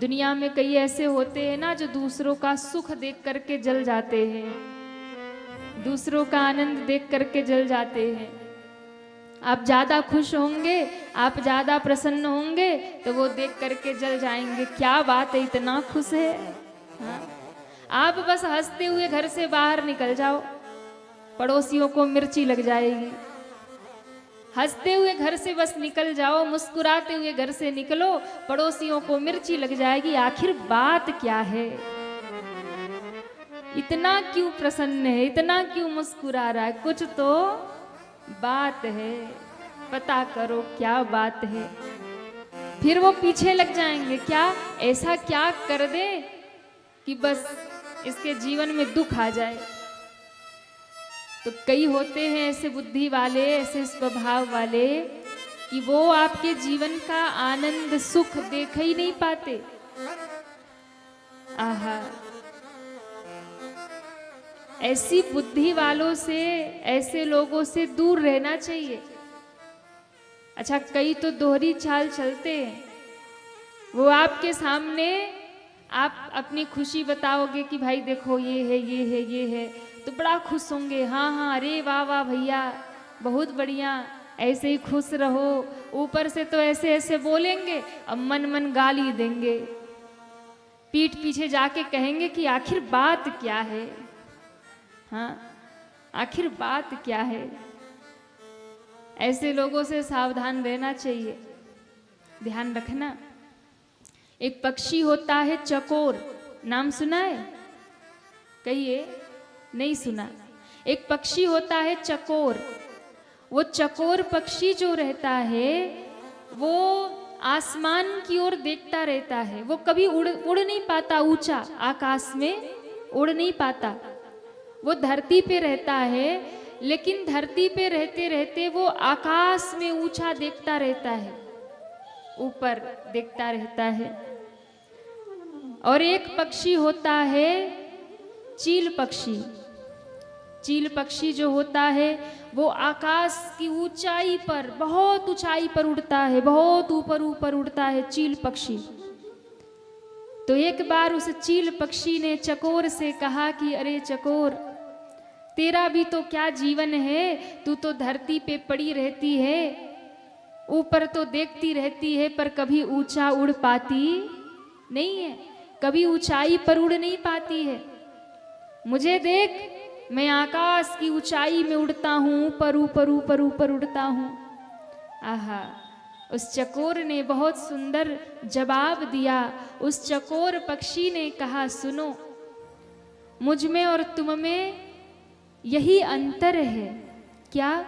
दुनिया में कई ऐसे होते हैं ना जो दूसरों का सुख देख करके जल जाते हैं, दूसरों का आनंद देख करके जल जाते हैं। आप ज्यादा खुश होंगे, आप ज्यादा प्रसन्न होंगे तो वो देख करके जल जाएंगे, क्या बात है इतना खुश है। हाँ? आप बस हंसते हुए घर से बाहर निकल जाओ, पड़ोसियों को मिर्ची लग जाएगी। हंसते हुए घर से बस निकल जाओ, मुस्कुराते हुए घर से निकलो, पड़ोसियों को मिर्ची लग जाएगी। आखिर बात क्या है, इतना क्यों प्रसन्न है, इतना क्यों मुस्कुरा रहा है, कुछ तो बात है, पता करो क्या बात है। फिर वो पीछे लग जाएंगे, क्या ऐसा क्या कर दे कि बस इसके जीवन में दुख आ जाए। तो कई होते हैं ऐसे बुद्धि वाले, ऐसे स्वभाव वाले कि वो आपके जीवन का आनंद सुख देख ही नहीं पाते। आहा, ऐसी बुद्धि वालों से, ऐसे लोगों से दूर रहना चाहिए। अच्छा, कई तो दोहरी चाल चलते हैं, वो आपके सामने आप अपनी खुशी बताओगे कि भाई देखो ये है ये है ये है, तो बड़ा खुश होंगे, हाँ हाँ अरे वाह वाह भैया बहुत बढ़िया, ऐसे ही खुश रहो। ऊपर से तो ऐसे ऐसे बोलेंगे, अब मन मन गाली देंगे, पीठ पीछे जाके कहेंगे कि आखिर बात क्या है। हाँ, आखिर बात क्या है। ऐसे लोगों से सावधान रहना चाहिए, ध्यान रखना। एक पक्षी होता है चकोर, नाम सुना है? कहिए, नहीं सुना। एक पक्षी होता है चकोर। वो चकोर पक्षी जो रहता है वो आसमान की ओर देखता रहता है, वो कभी उड़ नहीं पाता, ऊंचा आकाश में उड़ नहीं पाता। वो धरती पे रहता है, लेकिन धरती पे रहते रहते वो आकाश में ऊंचा देखता रहता है, ऊपर देखता रहता है। और एक पक्षी होता है चील पक्षी। चील पक्षी जो होता है वो आकाश की ऊंचाई पर, बहुत ऊंचाई पर उड़ता है, बहुत ऊपर ऊपर उड़ता है चील पक्षी। तो एक बार उस चील पक्षी ने चकोर से कहा कि अरे चकोर, तेरा भी तो क्या जीवन है, तू तो धरती पे पड़ी रहती है, ऊपर तो देखती रहती है, पर कभी ऊंचा उड़ पाती नहीं है, कभी ऊंचाई पर उड़ नहीं पाती है। मुझे देख, मैं आकाश की ऊंचाई में उड़ता हूं, ऊपर ऊपर ऊपर ऊपर उड़ता हूं। आहा, उस चकोर ने बहुत सुंदर जवाब दिया। उस चकोर पक्षी ने कहा, सुनो, मुझ में और तुम में यही अंतर है। क्या?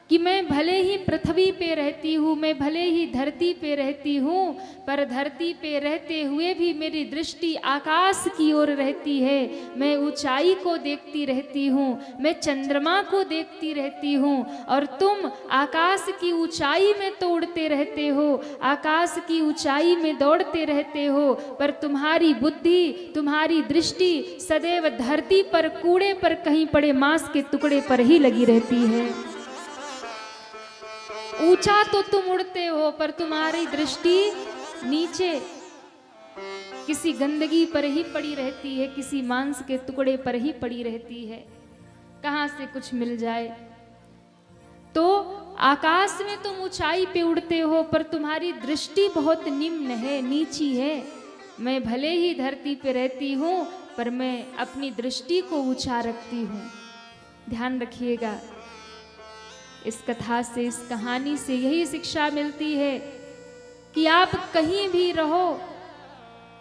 कि मैं भले ही पृथ्वी पे रहती हूँ, मैं भले ही धरती पे रहती हूँ, पर धरती पे रहते हुए भी मेरी दृष्टि आकाश की ओर रहती है। मैं ऊंचाई को देखती रहती हूँ, मैं चंद्रमा को देखती रहती हूँ, और तुम आकाश की ऊंचाई में तो उड़ते रहते हो, आकाश की ऊंचाई में दौड़ते रहते हो, पर तुम्हारी बुद्धि, तुम्हारी दृष्टि सदैव धरती पर, कूड़े पर, कहीं पड़े मांस के टुकड़े पर ही लगी रहती है। ऊंचा तो तुम उड़ते हो, पर तुम्हारी दृष्टि नीचे किसी गंदगी पर ही पड़ी रहती है, किसी मांस के टुकड़े पर ही पड़ी रहती है, कहां से कुछ मिल जाए। तो आकाश में तुम ऊंचाई पे उड़ते हो, पर तुम्हारी दृष्टि बहुत निम्न है, नीची है। मैं भले ही धरती पे रहती हूं, पर मैं अपनी दृष्टि को ऊंचा रखती हूं। ध्यान रखिएगा, इस कथा से, इस कहानी से यही शिक्षा मिलती है कि आप कहीं भी रहो,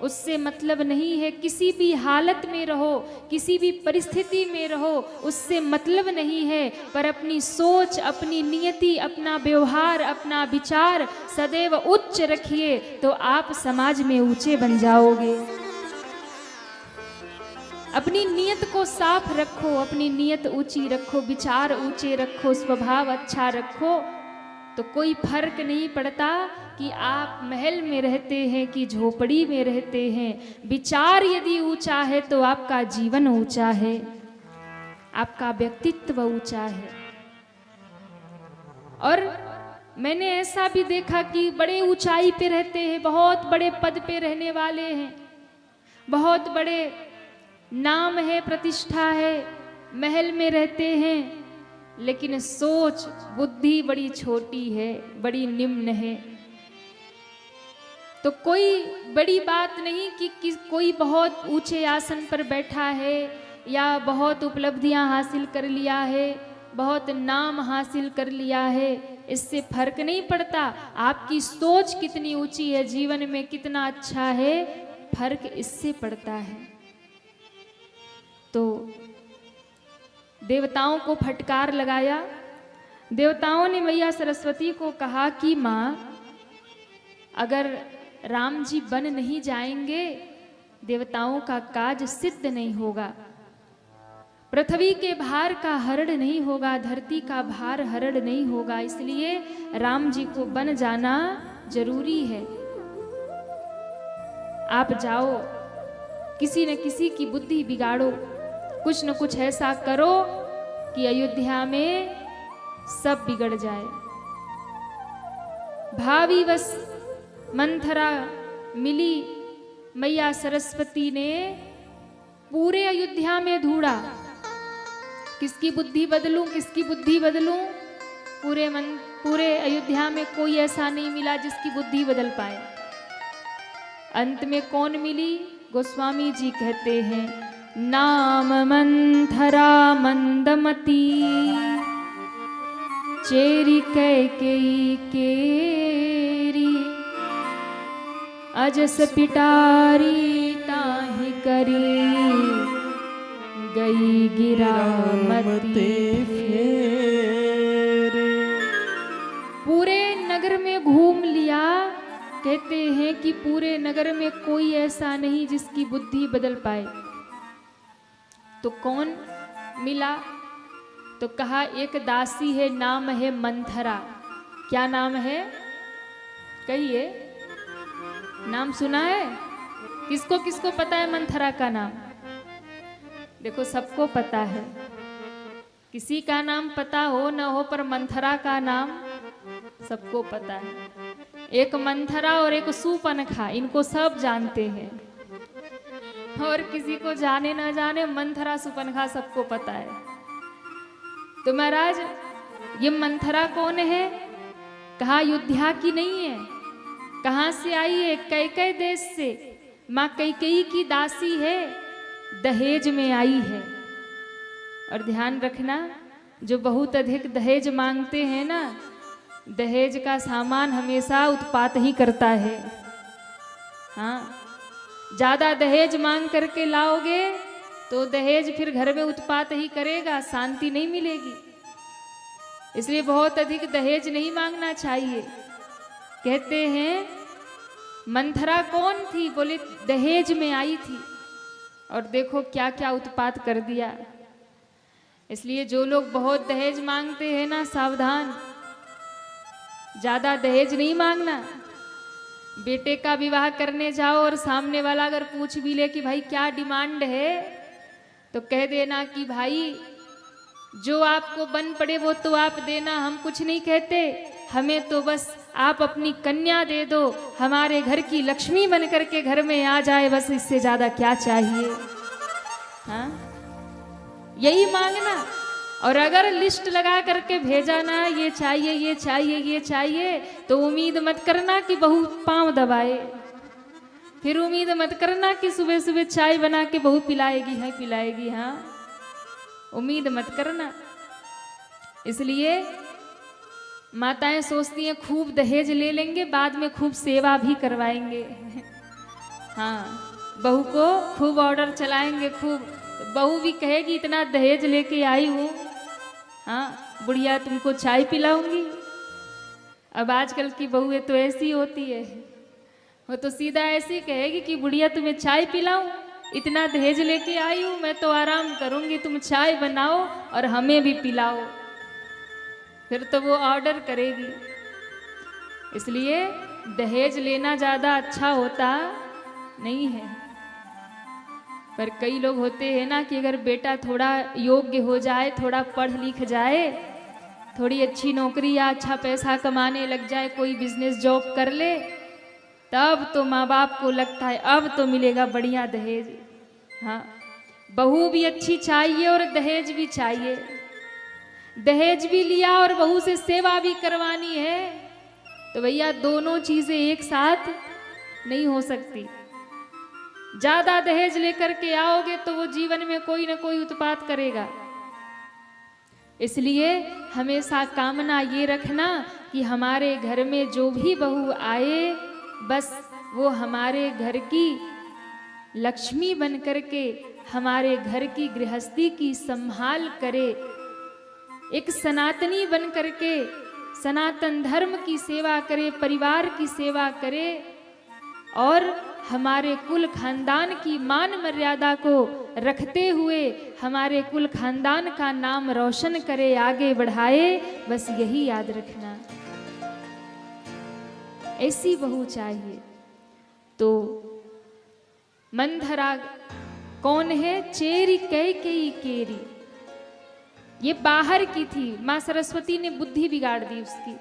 उससे मतलब नहीं है, किसी भी हालत में रहो, किसी भी परिस्थिति में रहो, उससे मतलब नहीं है, पर अपनी सोच, अपनी नियति, अपना व्यवहार, अपना विचार सदैव उच्च रखिए, तो आप समाज में ऊंचे बन जाओगे। अपनी नियत को साफ रखो, अपनी नियत ऊंची रखो, विचार ऊंचे रखो, स्वभाव अच्छा रखो, तो कोई फर्क नहीं पड़ता कि आप महल में रहते हैं कि झोपड़ी में रहते हैं। विचार यदि ऊंचा है तो आपका जीवन ऊंचा है, आपका व्यक्तित्व ऊंचा है। और मैंने ऐसा भी देखा कि बड़े ऊंचाई पे रहते हैं, बहुत बड़े पद पे रहने वाले हैं, बहुत बड़े नाम है, प्रतिष्ठा है, महल में रहते हैं, लेकिन सोच बुद्धि बड़ी छोटी है, बड़ी निम्न है। तो कोई बड़ी बात नहीं कि कोई बहुत ऊंचे आसन पर बैठा है या बहुत उपलब्धियां हासिल कर लिया है, बहुत नाम हासिल कर लिया है, इससे फर्क नहीं पड़ता। आपकी सोच कितनी ऊंची है, जीवन में कितना अच्छा है, फर्क इससे पड़ता है। तो देवताओं को फटकार लगाया। देवताओं ने मैया सरस्वती को कहा कि माँ, अगर राम जी वन नहीं जाएंगे, देवताओं का काज सिद्ध नहीं होगा, पृथ्वी के भार का हरण नहीं होगा, धरती का भार हरण नहीं होगा, इसलिए राम जी को वन जाना जरूरी है। आप जाओ, किसी न किसी की बुद्धि बिगाड़ो, कुछ न कुछ ऐसा करो कि अयोध्या में सब बिगड़ जाए। भावी बस मंथरा मिली, मैया सरस्वती ने पूरे अयोध्या में ढूंढा, किसकी बुद्धि बदलूं, किसकी बुद्धि बदलूं। पूरे अयोध्या में कोई ऐसा नहीं मिला जिसकी बुद्धि बदल पाए। अंत में कौन मिली? गोस्वामी जी कहते हैं, नाम मंथरा मंदमती, चेरी कैकेयी केरी, अजस पिटारी ताहि करी, गई गिरामती फेरे। पूरे नगर में घूम लिया। कहते हैं कि पूरे नगर में कोई ऐसा नहीं जिसकी बुद्धि बदल पाए। तो कौन मिला? तो कहा एक दासी है, नाम है मंथरा। क्या नाम है? कहिए, नाम सुना है? किसको किसको पता है मंथरा का नाम? देखो, सबको पता है। किसी का नाम पता हो न हो, पर मंथरा का नाम सबको पता है। एक मंथरा और एक सूपनखा, इनको सब जानते हैं। और किसी को जाने ना जाने, मंथरा सूपनखा सबको पता है। तो महाराज, ये मंथरा कौन है? कहा अयोध्या की नहीं है। कहाँ से आई है? कैकेयी देश से। माँ कैकेयी की दासी है, दहेज में आई है। और ध्यान रखना, जो बहुत अधिक दहेज मांगते हैं ना, दहेज का सामान हमेशा उत्पात ही करता है। हाँ, ज्यादा दहेज मांग करके लाओगे तो दहेज फिर घर में उत्पात ही करेगा, शांति नहीं मिलेगी। इसलिए बहुत अधिक दहेज नहीं मांगना चाहिए। कहते हैं मंथरा कौन थी? बोले दहेज में आई थी। और देखो क्या क्या उत्पात कर दिया। इसलिए जो लोग बहुत दहेज मांगते हैं ना, सावधान, ज्यादा दहेज नहीं मांगना। बेटे का विवाह करने जाओ और सामने वाला अगर पूछ भी ले कि भाई क्या डिमांड है, तो कह देना कि भाई जो आपको बन पड़े वो तो आप देना, हम कुछ नहीं कहते, हमें तो बस आप अपनी कन्या दे दो, हमारे घर की लक्ष्मी बन करके घर में आ जाए, बस इससे ज्यादा क्या चाहिए। हाँ, यही मांगना। और अगर लिस्ट लगा करके भेजा ना, ये चाहिए ये चाहिए ये चाहिए, तो उम्मीद मत करना कि बहू पांव दबाए। फिर उम्मीद मत करना कि सुबह सुबह चाय बना के बहू पिलाएगी है पिलाएगी। हाँ, उम्मीद मत करना। इसलिए माताएं सोचती हैं खूब दहेज ले लेंगे, बाद में खूब सेवा भी करवाएंगे। हाँ, बहू को खूब ऑर्डर चलाएंगे, खूब। बहू भी कहेगी इतना दहेज लेके आई हूँ, हाँ बुढ़िया तुमको चाय पिलाऊंगी। अब आजकल की बहुएं तो ऐसी होती है, वो तो सीधा ऐसी कहेगी कि बुढ़िया तुम्हें चाय पिलाऊं, इतना दहेज लेके आई हूँ, मैं तो आराम करूंगी, तुम चाय बनाओ और हमें भी पिलाओ। फिर तो वो ऑर्डर करेगी। इसलिए दहेज लेना ज़्यादा अच्छा होता नहीं है। पर कई लोग होते हैं ना कि अगर बेटा थोड़ा योग्य हो जाए, थोड़ा पढ़ लिख जाए, थोड़ी अच्छी नौकरी या अच्छा पैसा कमाने लग जाए, कोई बिजनेस जॉब कर ले, तब तो माँ बाप को लगता है अब तो मिलेगा बढ़िया दहेज। हाँ, बहू भी अच्छी चाहिए और दहेज भी चाहिए। दहेज भी लिया और बहू से सेवा भी करवानी है, तो भैया दोनों चीजें एक साथ नहीं हो सकती। ज्यादा दहेज लेकर के आओगे तो वो जीवन में कोई ना कोई उत्पात करेगा। इसलिए हमेशा कामना ये रखना कि हमारे घर में जो भी बहू आए, बस वो हमारे घर की लक्ष्मी बन करके हमारे घर की गृहस्थी की संभाल करे, एक सनातनी बन करके सनातन धर्म की सेवा करे, परिवार की सेवा करे और हमारे कुल खानदान की मान मर्यादा को रखते हुए हमारे कुल खानदान का नाम रोशन करे, आगे बढ़ाए। बस यही याद रखना, ऐसी बहू चाहिए। तो मंथरा कौन है? चेरी कैकेयी केरी, ये बाहर की थी। माँ सरस्वती ने बुद्धि बिगाड़ दी उसकी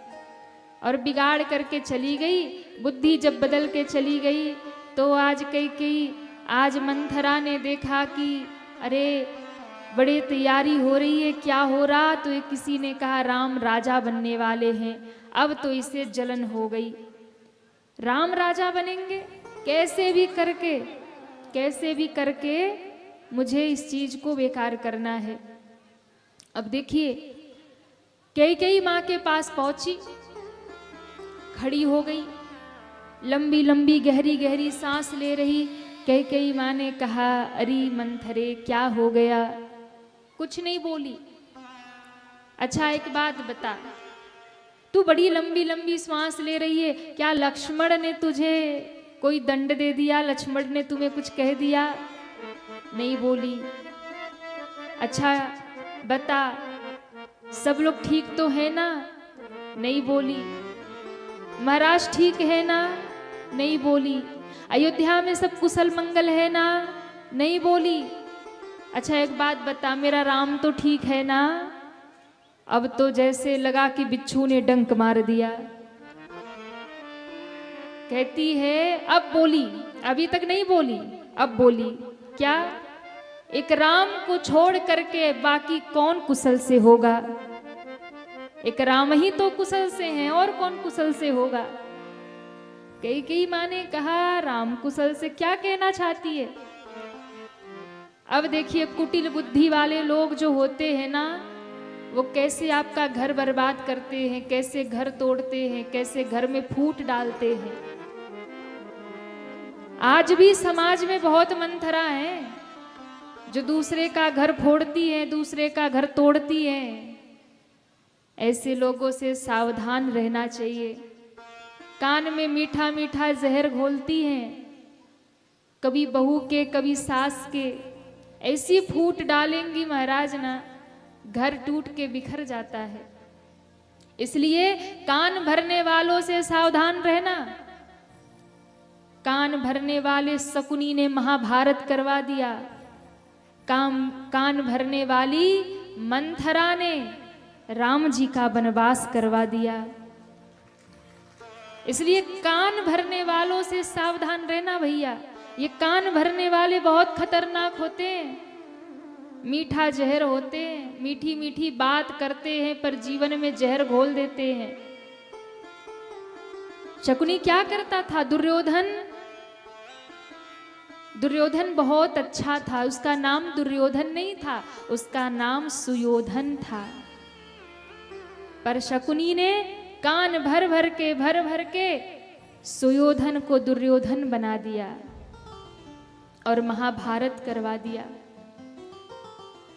और बिगाड़ करके चली गई। बुद्धि जब बदल के चली गई तो आज कैकेयी, आज मंथरा ने देखा कि अरे बड़े तैयारी हो रही है, क्या हो रहा? तो एक किसी ने कहा राम राजा बनने वाले हैं। अब तो इसे जलन हो गई, राम राजा बनेंगे कैसे भी करके, कैसे भी करके मुझे इस चीज को बेकार करना है। अब देखिए कैकेयी माँ के पास पहुंची, खड़ी हो गई, लंबी लंबी गहरी गहरी सांस ले रही। कैकेयी माँ ने कहा अरे मंथरे क्या हो गया? कुछ नहीं बोली। अच्छा एक बात बता, तू बड़ी लंबी लंबी सांस ले रही है, क्या लक्ष्मण ने तुझे कोई दंड दे दिया? लक्ष्मण ने तुम्हें कुछ कह दिया? नहीं बोली। अच्छा बता, सब लोग ठीक तो है ना? नहीं बोली। महाराज ठीक है ना? नहीं बोली। अयोध्या में सब कुशल मंगल है ना? नहीं बोली। अच्छा एक बात बता, मेरा राम तो ठीक है ना? अब तो जैसे लगा कि बिच्छू ने डंक मार दिया। कहती है अब बोली, अभी तक नहीं बोली, अब बोली। क्या? एक राम को छोड़ करके बाकी कौन कुशल से होगा? एक राम ही तो कुशल से हैं, और कौन कुशल से होगा? कैकेयी माँ ने कहा राम कुशल से क्या कहना चाहती है? अब देखिए कुटिल बुद्धि वाले लोग जो होते हैं ना, वो कैसे आपका घर बर्बाद करते हैं, कैसे घर तोड़ते हैं, कैसे घर में फूट डालते हैं। आज भी समाज में बहुत मंथरा हैं जो दूसरे का घर फोड़ती हैं, दूसरे का घर तोड़ती हैं। ऐसे लोगों से सावधान रहना चाहिए। कान में मीठा मीठा जहर घोलती हैं, कभी बहू के कभी सास के, ऐसी फूट डालेंगी महाराज ना, घर टूट के बिखर जाता है। इसलिए कान भरने वालों से सावधान रहना। कान भरने वाले शकुनी ने महाभारत करवा दिया, कान भरने वाली मंथरा ने राम जी का वनवास करवा दिया। इसलिए कान भरने वालों से सावधान रहना भैया। ये कान भरने वाले बहुत खतरनाक होते हैं, मीठा जहर होते हैं, मीठी मीठी बात करते हैं पर जीवन में जहर घोल देते हैं। शकुनी क्या करता था? दुर्योधन बहुत अच्छा था, उसका नाम दुर्योधन नहीं था, उसका नाम सुयोधन था। पर शकुनी ने कान भर भर के सुयोधन को दुर्योधन बना दिया और महाभारत करवा दिया।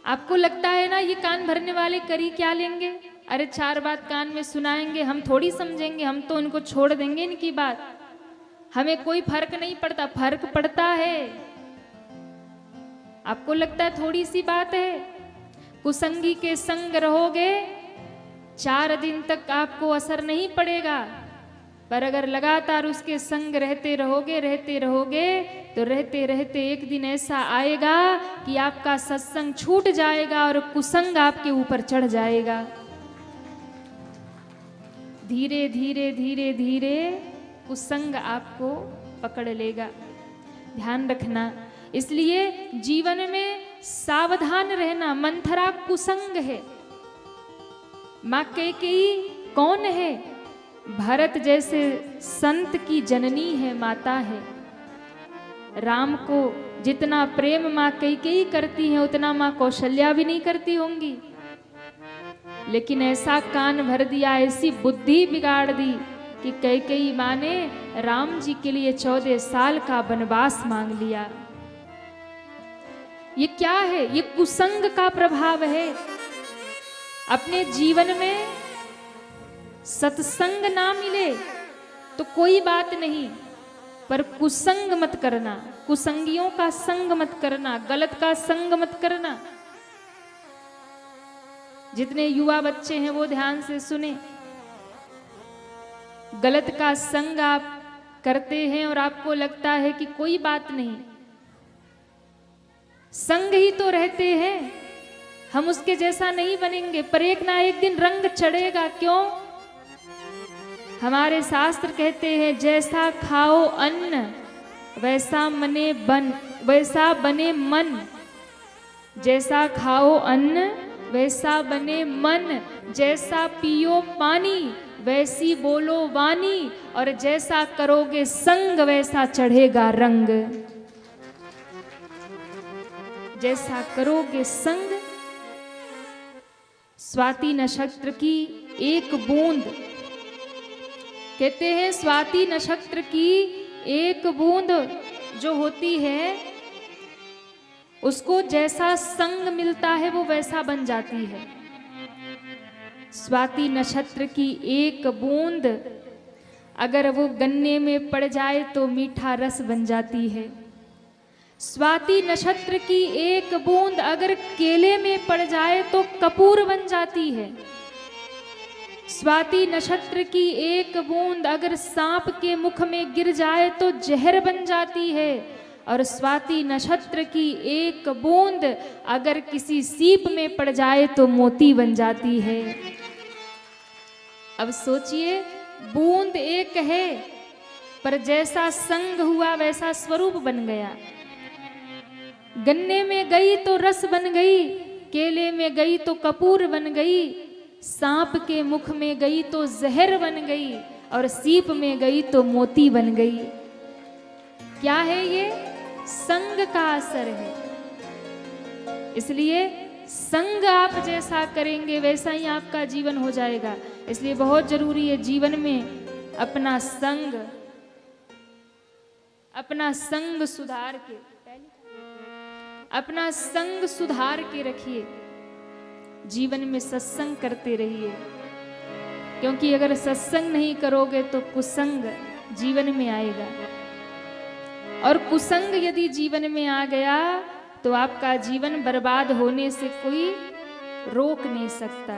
आपको लगता है ना ये कान भरने वाले करी क्या लेंगे? अरे चार बात कान में सुनाएंगे, हम थोड़ी समझेंगे, हम तो इनको छोड़ देंगे इनकी बात, हमें कोई फर्क नहीं पड़ता। फर्क पड़ता है। आपको लगता है थोड़ी सी बात है? कुसंगी के संग रहोगे 4 दिन तक आपको असर नहीं पड़ेगा, पर अगर लगातार उसके संग रहते रहोगे तो रहते रहते एक दिन ऐसा आएगा कि आपका सत्संग छूट जाएगा और कुसंग आपके ऊपर चढ़ जाएगा। धीरे धीरे धीरे धीरे कुसंग आपको पकड़ लेगा। ध्यान रखना, इसलिए जीवन में सावधान रहना। मंथरा कुसंग है। मां कैकेयी कौन है? भरत जैसे संत की जननी है, माता है। राम को जितना प्रेम मां कैकेयी करती है उतना मां कौशल्या भी नहीं करती होंगी, लेकिन ऐसा कान भर दिया, ऐसी बुद्धि बिगाड़ दी कि कैकेयी मां ने राम जी के लिए 14 साल का वनवास मांग लिया। ये क्या है? ये कुसंग का प्रभाव है। अपने जीवन में सत्संग ना मिले तो कोई बात नहीं, पर कुसंग मत करना, कुसंगियों का संग मत करना, गलत का संग मत करना। जितने युवा बच्चे हैं वो ध्यान से सुने। गलत का संग आप करते हैं और आपको लगता है कि कोई बात नहीं, संग ही तो रहते हैं, हम उसके जैसा नहीं बनेंगे, पर एक ना एक दिन रंग चढ़ेगा। क्यों? हमारे शास्त्र कहते हैं जैसा खाओ अन्न वैसा बने मन। जैसा खाओ अन्न वैसा बने मन, जैसा पियो पानी वैसी बोलो वाणी, और जैसा करोगे संग वैसा चढ़ेगा रंग। जैसा करोगे संग। स्वाति नक्षत्र की एक बूंद, कहते हैं स्वाति नक्षत्र की एक बूंद जो होती है उसको जैसा संग मिलता है वो वैसा बन जाती है। स्वाति नक्षत्र की एक बूंद अगर वो गन्ने में पड़ जाए तो मीठा रस बन जाती है। स्वाति नक्षत्र की एक बूंद अगर केले में पड़ जाए तो कपूर बन जाती है। स्वाति नक्षत्र की एक बूंद अगर सांप के मुख में गिर जाए तो जहर बन जाती है, और स्वाति नक्षत्र की एक बूंद अगर किसी सीप में पड़ जाए तो मोती बन जाती है। अब सोचिए, बूंद एक है पर जैसा संग हुआ वैसा स्वरूप बन गया। गन्ने में गई तो रस बन गई, केले में गई तो कपूर बन गई, सांप के मुख में गई तो जहर बन गई, और सीप में गई तो मोती बन गई। क्या है ये? संग का असर है। इसलिए संग आप जैसा करेंगे वैसा ही आपका जीवन हो जाएगा। इसलिए बहुत जरूरी है जीवन में अपना संग सुधार के रखिए। जीवन में सत्संग करते रहिए, क्योंकि अगर सत्संग नहीं करोगे तो कुसंग जीवन में आएगा, और कुसंग यदि जीवन में आ गया तो आपका जीवन बर्बाद होने से कोई रोक नहीं सकता।